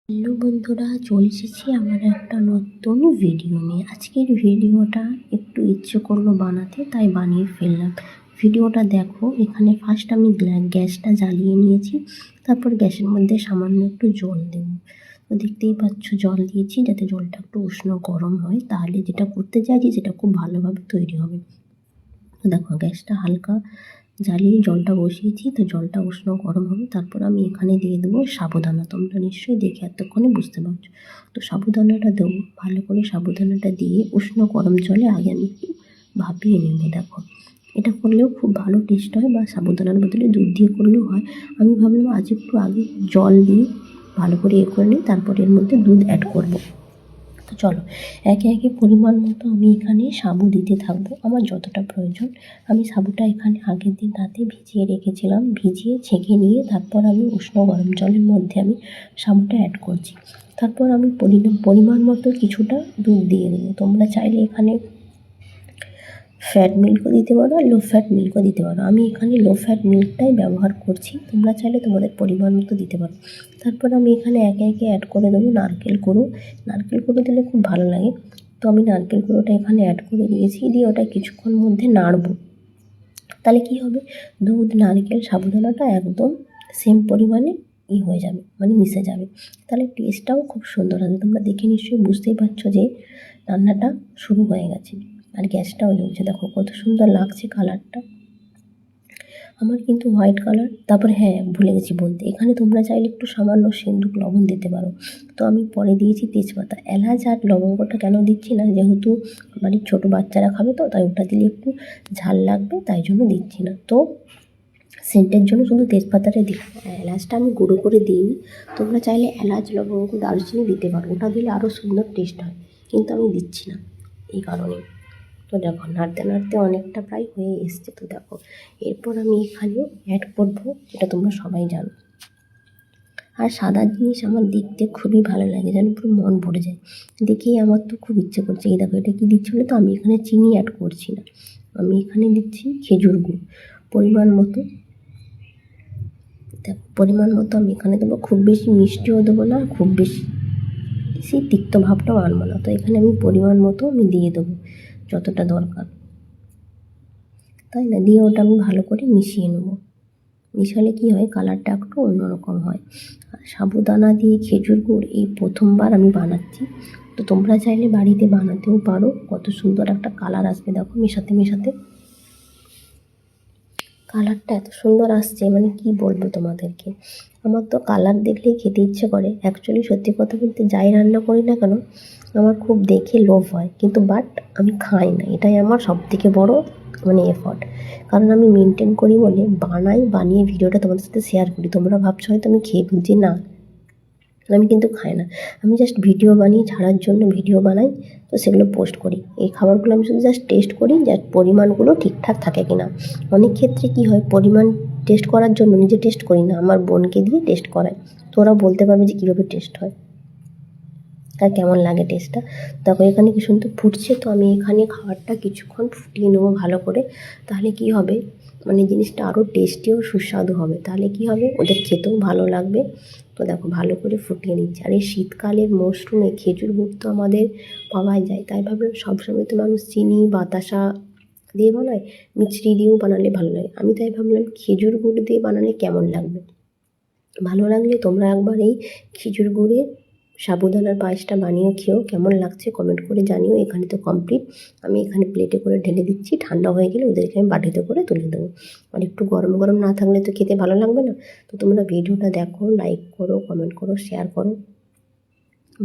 Hello বন্ধুরা, চলে এসেছি আমার একটা নতুন ভিডিও নিয়ে। আজকের ভিডিওটা একটু ইচ্ছে করলো বানাতে, তাই বানিয়ে ফেললাম। ভিডিওটা দেখো। এখানে ফার্স্ট আমি গ্যাসটা জ্বালিয়ে নিয়েছি, তারপর গ্যাসের মধ্যে সামান্য একটু জল দেব। তো দেখতেই পাচ্ছ জল দিয়েছি, যাতে জলটা একটু উষ্ণ গরম হয়, তাহলে যেটা করতে চাইছি সেটা খুব ভালোভাবে তৈরি হবে। তো দেখো গ্যাসটা হালকা জ্বালিয়ে জলটা বসিয়েছি, তো জলটা উষ্ণ গরম হবে। তারপর আমি এখানে দিয়ে দেবো সাবুদানা। তোমরা নিশ্চয়ই দেখে এতক্ষণে বুঝতে পারছো। তো সাবুদানাটা দেবো, ভালো করে সাবুদানাটা দিয়ে উষ্ণ গরম জলে আগে আমি একটু ভাপিয়ে নেব। দেখো এটা করলেও খুব ভালো টেস্ট হয়, বা সাবুদানার বদলে দুধ দিয়ে করলেও হয়। আমি ভাবলাম আজ একটু আগে জল দিয়ে ভালো করে করে নিই, তারপর এর মধ্যে দুধ অ্যাড করবো। তো চলো একে একে পরিমাণ মতো আমি এখানে সাবু দিতে থাকবো, আমার যতটা প্রয়োজন। আমি সাবুটা এখানে আগের দিন রাতে ভিজিয়ে রেখেছিলাম, ভিজিয়ে ছেঁকে নিয়ে তারপর আমি উষ্ণ গরম জলের মধ্যে আমি সাবুটা অ্যাড করছি। তারপর আমি পরিমাণ মতো কিছুটা দুধ দিয়ে দেবো। তোমরা চাইলে এখানে ফ্যাট মিল্কও দিতে পারো আর লো ফ্যাট মিল্কও দিতে পারো। আমি এখানে লো ফ্যাট মিল্কটাই ব্যবহার করছি, তোমরা চাইলে তোমাদের পরিমাণ মতো দিতে পারো। তারপর আমি এখানে একে একে অ্যাড করে দেবো নারকেল কুড়ো। নারকেল কুড়ো দিলে খুব ভালো লাগে, তো আমি নারকেল কুড়োটা এখানে অ্যাড করে দিয়েছি। দিয়ে ওটা কিছুক্ষণ মধ্যে নাড়বো। তাহলে কি হবে, দুধ নারকেল সাবুদানাটা একদম সেম পরিমাণে হয়ে যাবে, মানে মিশে যাবে। তাহলে টেস্টটাও খুব সুন্দর হবে। তোমরা দেখে নিশ্চয়ই বুঝতেই পারছো যে রান্নাটা শুরু হয়ে গেছে, আর গ্যাসটাও জ্বলছে। দেখো কত সুন্দর লাগছে কালারটা, আমার কিন্তু হোয়াইট কালার। তারপর হ্যাঁ, ভুলে গেছি বলতে, এখানে তোমরা চাইলে একটু সামান্য সিন্দুক লবণ দিতে পারো। তো আমি পরে দিয়েছি তেজপাতা। এলাচ আর লবঙ্গটা কেন দিচ্ছি না, যেহেতু বাড়ির ছোটো বাচ্চারা খাবে, তো তাই ওটা দিলে একটু ঝাল লাগবে, তাই জন্য দিচ্ছি না। তো সেন্টের জন্য শুধু তেজপাতাটা দিলাম, এলাচটা আমি গুঁড়ো করে দিইনি। তোমরা চাইলে এলাচ লবঙ্গ দারুচিনি দিতে পারো, ওটা দিলে আরও সুন্দর টেস্ট হয়, কিন্তু আমি দিচ্ছি না এই কারণে। তো দেখো নাড়তে নাড়তে অনেকটা প্রায় হয়ে এসছে। তো দেখো এরপর আমি এখানে অ্যাড করবো, যেটা তোমরা সবাই জানো। আর সাদা জিনিস আমার দেখতে খুবই ভালো লাগে, যেন পুরো মন ভরে যায়। দেখেই আমার তো খুব ইচ্ছে করছে। এই দেখো এটা কী দিচ্ছি বলে, তো আমি এখানে চিনি অ্যাড করছি না, আমি এখানে দিচ্ছি খেজুর গুড় পরিমাণ মতো। দেখো পরিমাণ মতো আমি এখানে দেবো, খুব বেশি মিষ্টিও দেবো না, খুব বেশি তিক্ত ভাবটাও আনবো না। তো এখানে আমি পরিমাণ মতো আমি দিয়ে দেবো, যতটা দরকার, তাই না। দিয়ে ওটা আমি ভালো করে মিশিয়ে নেবো। মিশালে কি হয়, কালারটা একটু অন্যরকম হয়। আর সাবুদানা দিয়ে খেজুর গুড় এই প্রথমবার আমি বানাচ্ছি, তো তোমরা চাইলে বাড়িতে বানাতেও পারো। কত সুন্দর একটা কালার আসবে দেখো, মেশাতে মেশাতে কালারটা এত সুন্দর আসছে, মানে কি বলবো তোমাদেরকে। আমার তো কালার দেখলেই খেতে ইচ্ছে করে। অ্যাকচুয়ালি সত্যি কথা বলতে, যাই রান্না করি না কেন, আমার খুব দেখে লোভ হয়, কিন্তু বাট আমি খাই না। এটাই আমার সবথেকে বড় মানে এফর্ট, কারণ আমি মেনটেন করি বলে বানাই, বানিয়ে ভিডিওটা তোমাদের সাথে শেয়ার করি। তোমরা ভাবছো হয়তো আমি খেয়ে ফেলছি, না, আমি কিন্তু খাই না। আমি জাস্ট ভিডিও বানিয়ে ছাড়ার জন্য ভিডিও বানাই, তো সেগুলো পোস্ট করি। এই খাবারগুলো আমি শুধু জাস্ট টেস্ট করি, জাস্ট পরিমাণগুলো ঠিকঠাক থাকে কিনা। অনেক ক্ষেত্রে কি হয়, পরিমাণ টেস্ট করার জন্য নিজে টেস্ট করি না, আমার বোনকে দিয়ে টেস্ট করাই, তো ওরা বলতে পারবে যে কীভাবে টেস্ট হয় আর কেমন লাগে টেস্টটা। দেখো এখানে কি সুন্দর ফুটছে, তো আমি এখানে খাবারটা কিছুক্ষণ ফুটিয়ে নেবো ভালো করে। তাহলে কি হবে, মানে জিনিসটা আরও টেস্টি ও সুস্বাদু হবে। তাহলে কি হবে, ওদের খেতেও ভালো লাগবে। তো দেখো ভালো করে ফুটিয়ে নিচ্ছি। আর এই শীতকালের মরশুমে খেজুর গুড় তো আমাদের পাওয়াই যায়, তাই ভাবলাম সবসময় তো মানুষ চিনি বাতাসা দিয়ে বানায়, মিছরি দিয়েও বানালে ভালো লাগে। আমি তাই ভাবলাম খেজুর গুড় দিয়ে বানালে কেমন লাগবে। ভালো লাগলে তোমরা একবার এই খেজুর গুড়ের সাবুদানার পায়েসটা বানিয়ে খেও, কেমন লাগছে কমেন্ট করে জানিও। এখানে তো কমপ্লিট, আমি এখানে প্লেটে করে ঢেলে দিচ্ছি। ঠান্ডা হয়ে গেলে ওদেরকে আমি বাটিতে করে তুলে দেবো। আর একটু গরম গরম না থাকলে তো খেতে ভালো লাগবে না। তো তোমরা ভিডিওটা দেখো, লাইক করো, কমেন্ট করো, শেয়ার করো।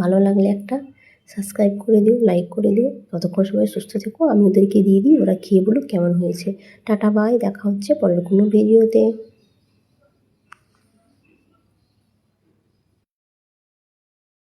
ভালো লাগলে একটা সাবস্ক্রাইব করে দিও, লাইক করে দিও। ততক্ষণ সবাই সুস্থ থেকো, আমি ওদেরকে দিয়ে দিই, ওরা খেয়ে বলুক কেমন হয়েছে। টাটা বাই, দেখা হচ্ছে পরের কোনো ভিডিওতে।